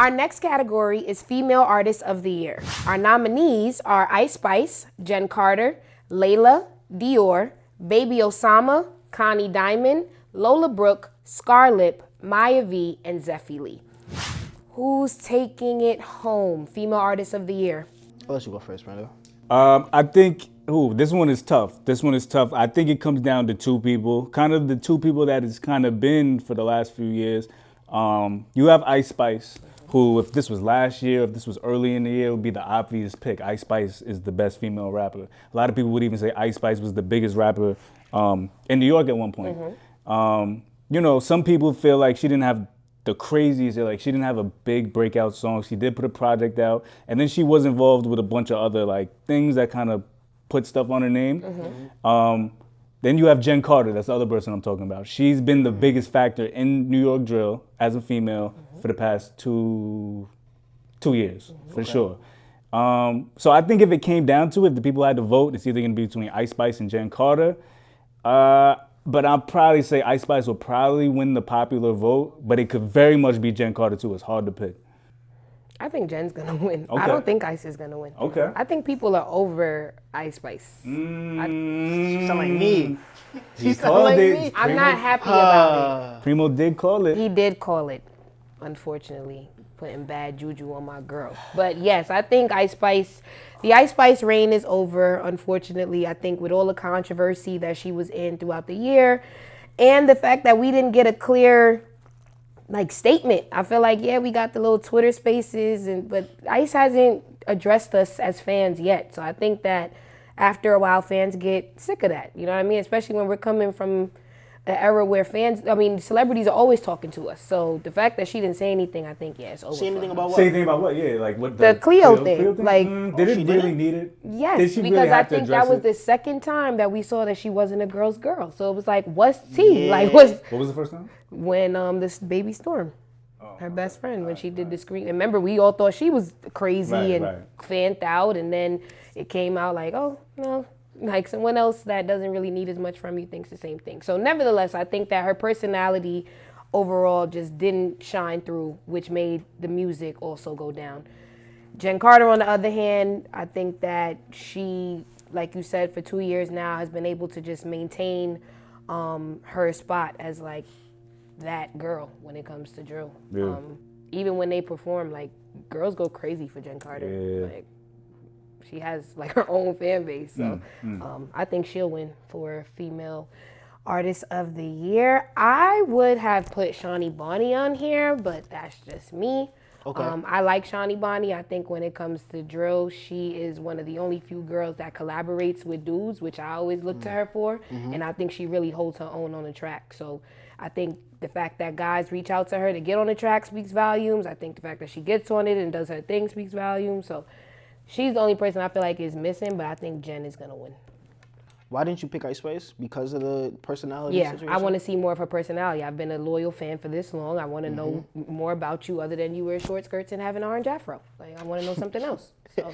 Our next category is Female Artist of the Year. Our nominees are Ice Spice, Jen Carter, Layla, Dior, Baby Osama, Connie Diamond, Lola Brooke, Scarlett, Maya V, and Zeffy Lee. Who's taking it home? Female Artist of the Year. I'll let you go first, Brando. I think, this one is tough. I think it comes down to two people, kind of the two people that it's kind of been for the last few years. You have Ice Spice, who, if this was last year, if this was early in the year, it would be the obvious pick. Ice Spice is the best female rapper. A lot of people would even say Ice Spice was the biggest rapper in New York at one point. Some people feel like she didn't have the craziest, like she didn't have a big breakout song. She did put a project out, and then she was involved with a bunch of other like things that kind of put stuff on her name. Then you have Jen Carter, that's the other person I'm talking about. She's been the biggest factor in New York drill as a female for the past two years, for sure. So I think if it came down to it, the people had to vote, it's either gonna be between Ice Spice and Jen Carter. But I'll probably say Ice Spice will probably win the popular vote, but it could very much be Jen Carter too. It's hard to pick. I think Jen's gonna win. Okay. I don't think Ice is gonna win. Okay. I think people are over Ice Spice. She sound like me. He called it. I'm not happy about it. Primo did call it. He did call it, unfortunately, putting bad juju on my girl. But yes, I think the Ice Spice reign is over, unfortunately. I think with all the controversy that she was in throughout the year and the fact that we didn't get a clear statement. I feel like, yeah, we got the little Twitter spaces, but Ice hasn't addressed us as fans yet. So I think that after a while, fans get sick of that. You know what I mean? Especially when we're coming from an era where celebrities are always talking to us. So the fact that she didn't say anything, I think, it's over. Say anything about what? Say anything about what? Yeah, like what the Cleo thing. Did it really need it? Yes, because I think that was the second time that we saw that she wasn't a girl's girl. So it was like, what's tea? Yeah. What was the first time? When this Baby Storm, her best friend, when she did the screen. Remember, we all thought she was crazy and fanned out, and then it came out like, oh, no. Like someone else that doesn't really need as much from you thinks the same thing. So nevertheless, I think that her personality overall just didn't shine through, which made the music also go down. Jen Carter, on the other hand, I think that she, like you said, for 2 years now has been able to just maintain her spot as like that girl when it comes to drill. Yeah. Even when they perform, like girls go crazy for Jen Carter. Yeah. Like, she has like her own fan base, so I think she'll win for Female Artist of the Year. I would have put Shawnee Bonnie on here, but that's just me. Okay. I like Shawnee Bonnie. I think when it comes to drill, she is one of the only few girls that collaborates with dudes, which I always look to her for, and I think she really holds her own on the track. So I think the fact that guys reach out to her to get on the track speaks volumes. I think the fact that she gets on it and does her thing speaks volumes. So she's the only person I feel like is missing, but I think Jen is going to win. Why didn't you pick Ice Spice? Because of the personality situation? I want to see more of her personality. I've been a loyal fan for this long. I want to know more about you other than you wear short skirts and have an orange afro. Like, I want to know something else. So,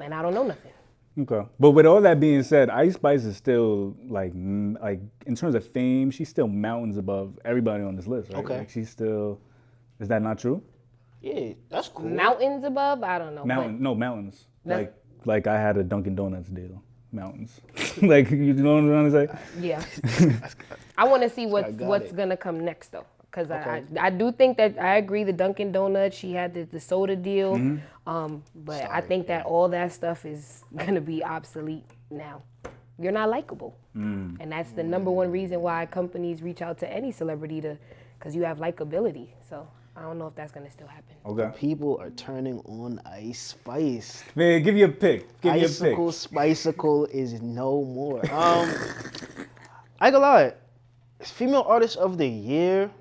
and I don't know nothing. Okay. But with all that being said, Ice Spice is still, like in terms of fame, she's still mountains above everybody on this list, right? Okay. Like, she's still, is that not true? Yeah, that's cool. Mountains above? I don't know. Mountains. Like I had a Dunkin' Donuts deal. Mountains. Like, you know what I'm trying to say? Yeah. I want to see what's going to come next, though. Because I do think that I agree, the Dunkin' Donuts, she had the soda deal. But I think that all that stuff is going to be obsolete now. You're not likable. And that's the number one reason why companies reach out to any celebrity because you have likability. So I don't know if that's going to still happen. Okay. People are turning on Ice Spice. Man, give you a pick. Icicle Spicicle is no more. I ain't gonna lie. Female Artist of the Year,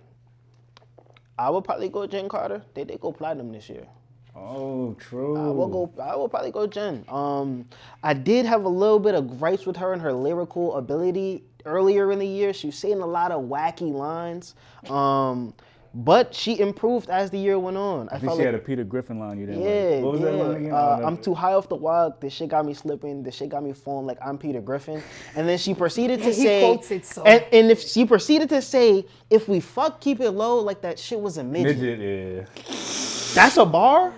I would probably go Jen Carter. They did go platinum this year. Oh, true. I will probably go Jen. I did have a little bit of gripes with her and her lyrical ability earlier in the year. She was saying a lot of wacky lines. But she improved as the year went on. I think she had a Peter Griffin line you didn't like. What was that line again? I'm too high off the walk. This shit got me slipping. This shit got me falling like I'm Peter Griffin. And then she proceeded to say, he quotes it so. And if she proceeded to say, if we fuck, keep it low, like that shit was a midget. Yeah. That's a bar?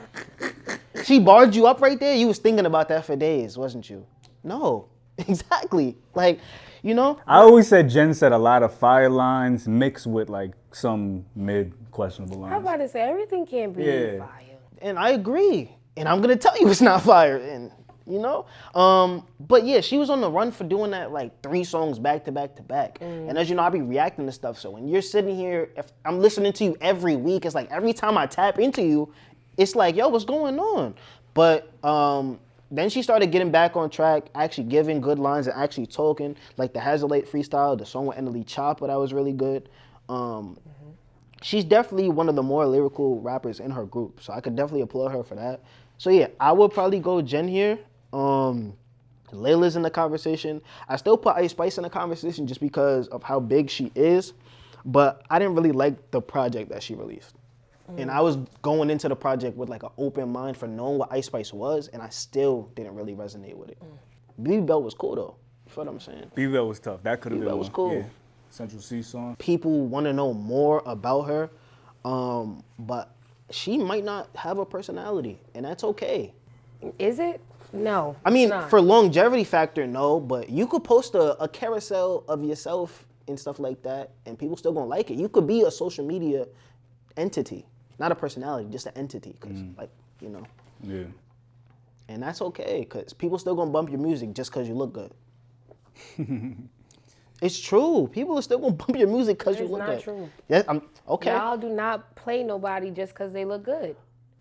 She barred you up right there? You was thinking about that for days, wasn't you? No. Exactly. Like, you know? I always said Jen said a lot of fire lines mixed with like some mid questionable lines. I'm about to say everything can't be fire. And I agree. And I'm gonna tell you it's not fire. And you know? But yeah, she was on the run for doing that like 3 songs back to back to back. And as you know, I be reacting to stuff. So when you're sitting here, if I'm listening to you every week, it's like every time I tap into you, it's like, yo, what's going on? But then she started getting back on track, actually giving good lines and actually talking, like the Hazard freestyle, the song with Emily Chopper, that was really good. She's definitely one of the more lyrical rappers in her group, so I could definitely applaud her for that. So yeah, I would probably go Jen here. Layla's in the conversation. I still put Ice Spice in the conversation just because of how big she is, but I didn't really like the project that she released. And I was going into the project with like an open mind for knowing what Ice Spice was, and I still didn't really resonate with it. Baby Bell was cool though. You feel what I'm saying? Baby Bell was tough. That could have been Bell was cool. Yeah. Central C song. People want to know more about her, but she might not have a personality, and that's okay. Is it? No. I mean, it's not. for longevity factor, no, but you could post a carousel of yourself and stuff like that, and people still gonna like it. You could be a social media entity. Not a personality, just an entity, because, like, you know. Yeah. And that's okay, because people still gonna bump your music just because you look good. It's true. People are still gonna bump your music because you look good. It's not true. Yeah, okay. Y'all do not play nobody just because they look good.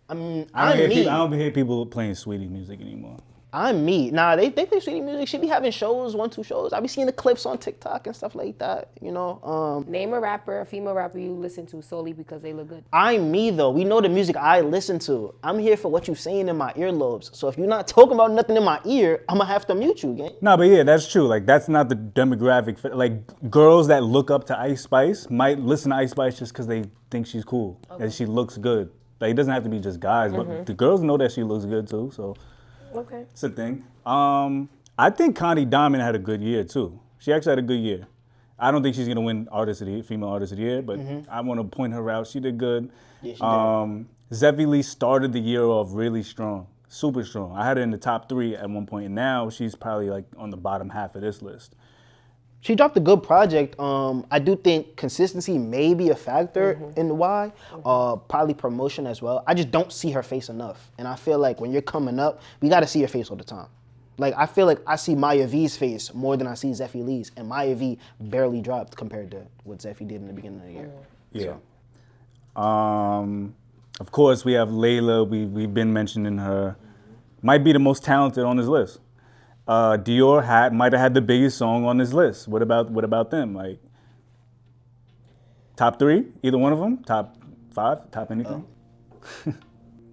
I mean, I I'm me. don't hear people playing Sweetie music anymore. I'm me. Nah, they play Sweetie music. She be having shows, 1-2 shows. I be seeing the clips on TikTok and stuff like that, you know. Name a rapper, a female rapper you listen to solely because they look good. I'm me though. We know the music I listen to. I'm here for what you saying in my earlobes. So if you're not talking about nothing in my ear, I'm gonna have to mute you, gang. No, but yeah, that's true. Like, that's not the demographic. Like, girls that look up to Ice Spice might listen to Ice Spice just because they think she's cool and she looks good. Like, it doesn't have to be just guys, but the girls know that she looks good too, so. Okay. It's a thing. I think Connie Diamond had a good year too. She actually had a good year. I don't think she's gonna win Female Artist of the Year, but I want to point her out. She did good. Yeah, she did. Zeffy Lee started the year off really strong, super strong. I had her in the top 3 at one point, and now she's probably like on the bottom half of this list. She dropped a good project. I do think consistency may be a factor in why. Probably promotion as well. I just don't see her face enough. And I feel like when you're coming up, we got to see your face all the time. Like, I feel like I see Maya V's face more than I see Zeffy Lee's. And Maya V barely dropped compared to what Zeffy did in the beginning of the year. Yeah. So. Of course, we have Layla. We've been mentioning her. Might be the most talented on this list. Dior might have had the biggest song on this list. What about them? Like, top 3, either one of them? Top 5, top anything?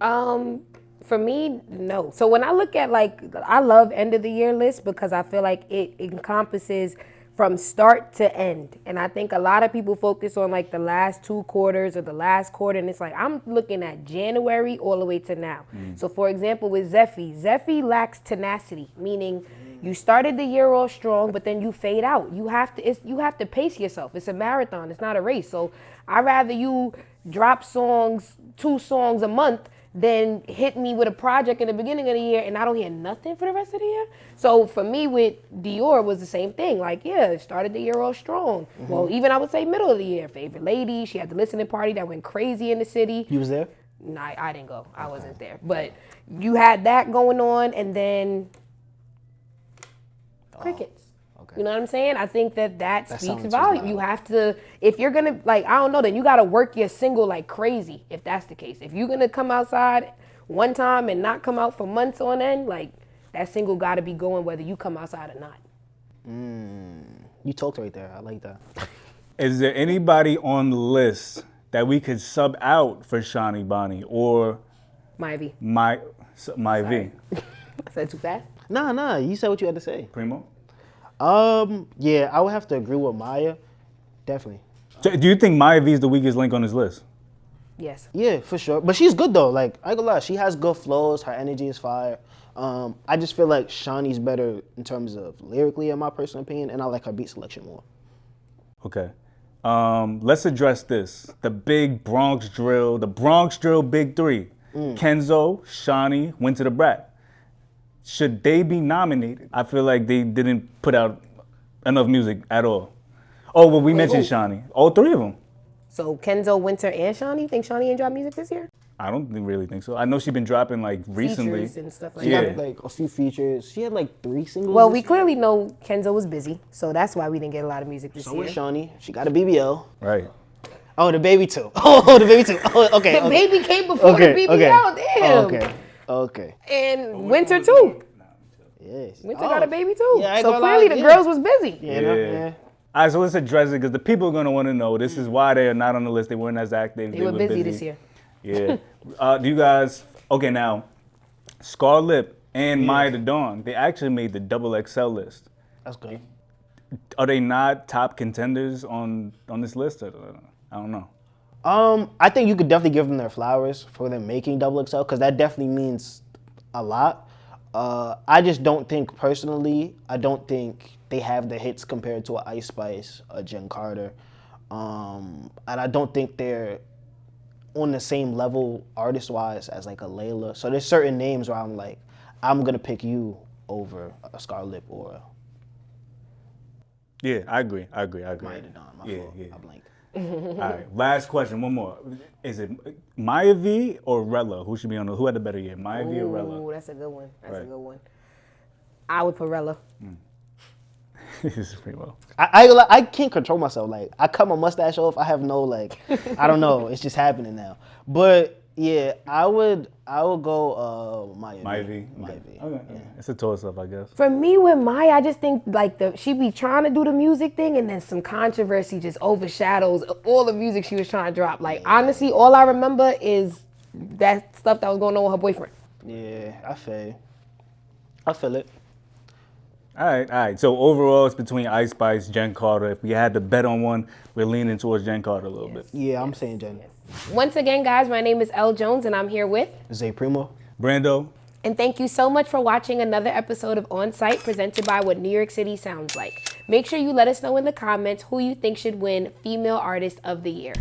For me, no. So when I look at I love end of the year list because I feel like it encompasses from start to end. And I think a lot of people focus on like the last 2 quarters or the last quarter. And it's like, I'm looking at January all the way to now. So for example, with Zeffy lacks tenacity, meaning you started the year all strong, but then you fade out. You have to pace yourself. It's a marathon. It's not a race. So I'd rather you drop 2 songs a month than hit me with a project in the beginning of the year and I don't hear nothing for the rest of the year. So for me with Dior was the same thing. Like, yeah, it started the year all strong. Well, even I would say middle of the year. Favorite Lady, she had the listening party that went crazy in the city. You was there? No, I didn't go. I wasn't there. But you had that going on and then crickets. You know what I'm saying? I think that speaks volume. You have to, if you're going to, like, I don't know, then you got to work your single like crazy, if that's the case. If you're going to come outside one time and not come out for months on end, like, that single got to be going whether you come outside or not. You talked right there. I like that. Is there anybody on the list that we could sub out for Shani Bonnie or My V. My V? I said too fast? Nah. You said what you had to say. Primo? Yeah, I would have to agree with Maya. Definitely. Do you think Maya V is the weakest link on this list? Yes. Yeah, for sure. But she's good though. Like, I ain't gonna lie, she has good flows. Her energy is fire. I just feel like Shani's better in terms of lyrically, in my personal opinion, and I like her beat selection more. Okay. Let's address this. The Bronx Drill Big 3. Kenzo, Shawnee, Winter the Brat. Should they be nominated? I feel like they didn't put out enough music at all. Oh, well, we mentioned Shawnee. All three of them. So Kenzo, Winter, and Shawnee. You think Shawnee ain't drop music this year? I don't really think so. I know she's been dropping like recently. Features and stuff like She that. got like a few features. She had like 3 singles. Well, this we year. clearly know Kenzo was busy, so that's why we didn't get a lot of music this So year. was Shawnee. She got a BBL. Right. Oh, the baby too. Oh, the baby too. Oh, okay. The okay. baby came before the BBL, damn. Okay. Okay. And Winter too. Yes. Winter got a baby too. Yeah, I ain't so gonna clearly lie, the yeah. girls was busy. Yeah. Yeah. All right, so let's address it because the people are going to want to know. This is why they are not on the list. They weren't as active. They were busy this year. Yeah. Do you guys, okay, now, Scarlett and Maya the Dawn, they actually made the double XL list. That's good. Are they not top contenders on this list? I don't know. I think you could definitely give them their flowers for them making double XL because that definitely means a lot. I just don't think personally, I don't think they have the hits compared to an Ice Spice, a Jen Carter. And I don't think they're on the same level artist-wise as like a Layla. So there's certain names where I'm like, I'm going to pick you over a Scarlett or Yeah, I agree. Maya the Dawn. My fault. I blanked. All right, last question, one more. Is it Maya V or Rella? Who should be on who had the better year, Maya V or Rella? Ooh, that's a good one. That's a Right. good one. I would put Rella. This is pretty well. I can't control myself. Like I cut my mustache off. I have no like, I don't know. It's just happening now. But yeah, I would go Maya V. Maya V? Maya Okay. V. Okay. It's a toss-up, I guess. For me, with Maya, I just think like she be trying to do the music thing, and then some controversy just overshadows all the music she was trying to drop. Like honestly, all I remember is that stuff that was going on with her boyfriend. Yeah, I feel it. All right. So overall, it's between Ice Spice, Jen Carter. If we had to bet on one, we're leaning towards Jen Carter a little bit. Yeah, I'm saying Jen. Once again, guys, my name is Elle Jones, and I'm here with. Zay Primo. Brando, And thank you so much for watching another episode of On Site presented by What New York City Sounds Like. Make sure you let us know in the comments who you think should win Female Artist of the Year.